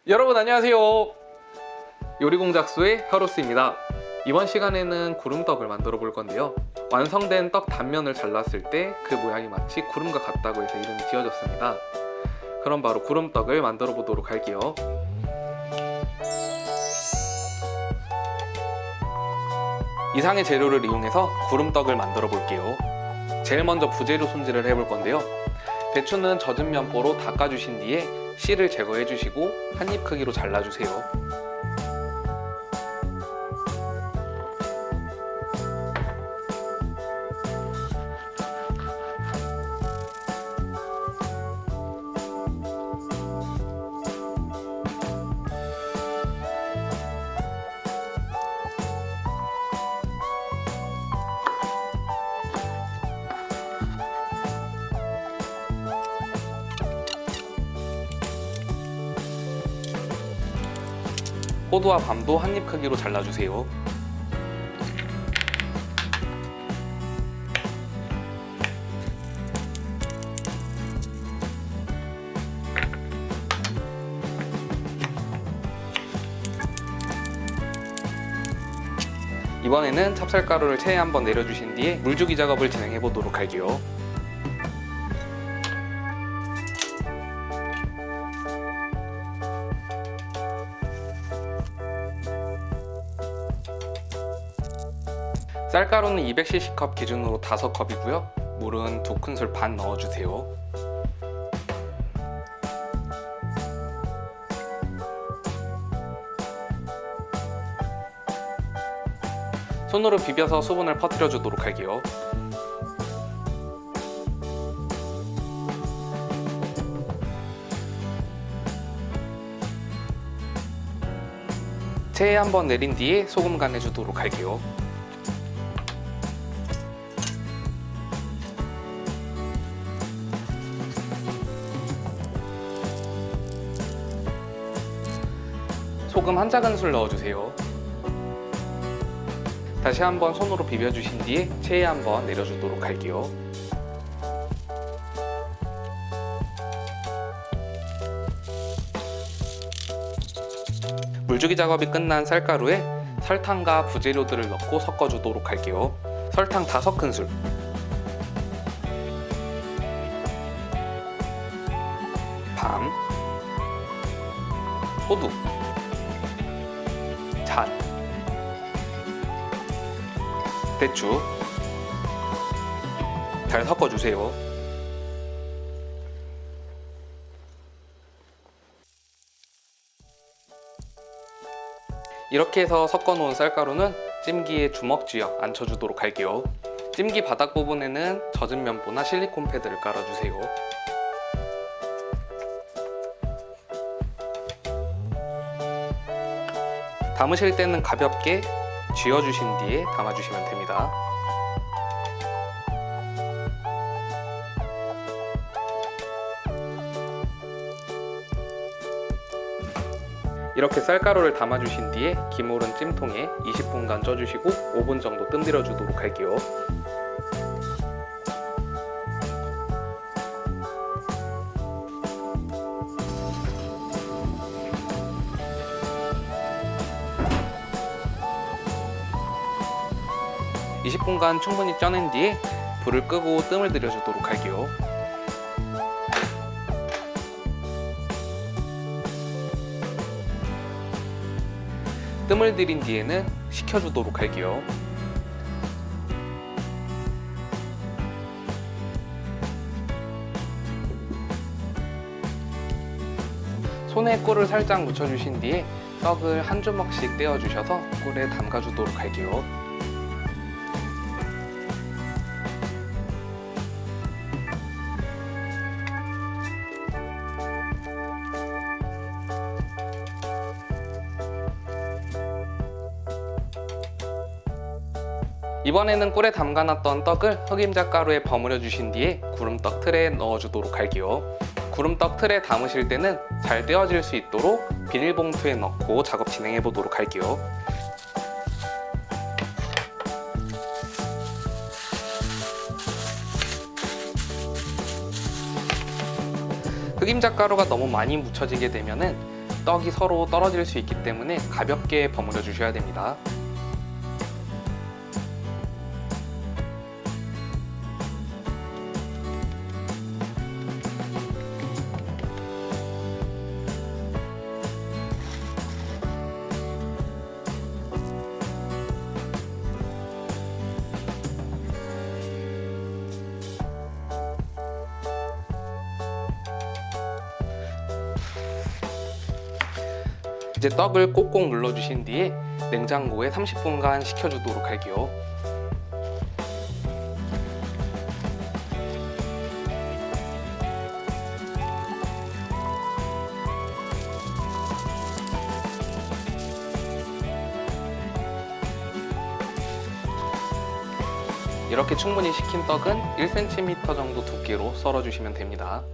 여러분 안녕하세요. 요리공작소의 혀로스입니다. 이번 시간에는 구름떡을 만들어 볼 건데요, 완성된 떡 단면을 잘랐을 때 그 모양이 마치 구름과 같다고 해서 이름이 지어졌습니다. 그럼 바로 구름떡을 만들어 보도록 할게요. 이상의 재료를 이용해서 구름떡을 만들어 볼게요. 제일 먼저 부재료 손질을 해볼 건데요, 대추는 젖은 면보로 닦아주신 뒤에 씨를 제거해 주시고 한 입 크기로 잘라주세요. 호두와 밤도 한 입 크기로 잘라주세요. 이번에는 찹쌀가루를 체에 한번 내려주신 뒤에 물주기 작업을 진행해 보도록 할게요. 쌀가루는 200cc컵 기준으로 5컵이고요. 물은 2큰술 반 넣어주세요. 손으로 비벼서 수분을 퍼뜨려 주도록 할게요. 체에 한번 내린 뒤에 소금 간해 주도록 할게요. 소금 한 작은술 넣어주세요. 다시 한번 손으로 비벼주신 뒤에 체에 한번 내려주도록 할게요. 물주기 작업이 끝난 쌀가루에 설탕과 부재료들을 넣고 섞어주도록 할게요. 설탕 5큰술, 밤, 호두, 잣, 대추 잘 섞어주세요. 이렇게 해서 섞어놓은 쌀가루는 찜기에 주먹쥐어 앉혀주도록 할게요. 찜기 바닥 부분에는 젖은 면보나 실리콘 패드를 깔아주세요. 담으실 때는 가볍게 쥐어주신 뒤에 담아주시면 됩니다. 이렇게 쌀가루를 담아주신 뒤에 기모른 찜통에 20분간 쪄주시고 5분 정도 뜸들여 주도록 할게요. (20분간) 충분히 쪄낸 뒤에 불을 끄고 뜸을 들여주도록 할게요. 뜸을 들인 뒤에는 식혀주도록 할게요. 손에 꿀을 살짝 묻혀주신 뒤에 떡을 한 주먹씩 떼어주셔서 꿀에 담가주도록 할게요. 이번에는 꿀에 담가놨던 떡을 흑임자 가루에 버무려 주신 뒤에 구름떡 틀에 넣어주도록 할게요. 구름떡 틀에 담으실 때는 잘 떼어질 수 있도록 비닐봉투에 넣고 작업 진행해 보도록 할게요. 흑임자 가루가 너무 많이 묻혀지게 되면은 떡이 서로 떨어질 수 있기 때문에 가볍게 버무려 주셔야 됩니다. 이제 떡을 꼭꼭 눌러주신 뒤에 냉장고에 30분간 식혀주도록 할게요. 이렇게 충분히 식힌 떡은 1cm 정도 두께로 썰어주시면 됩니다.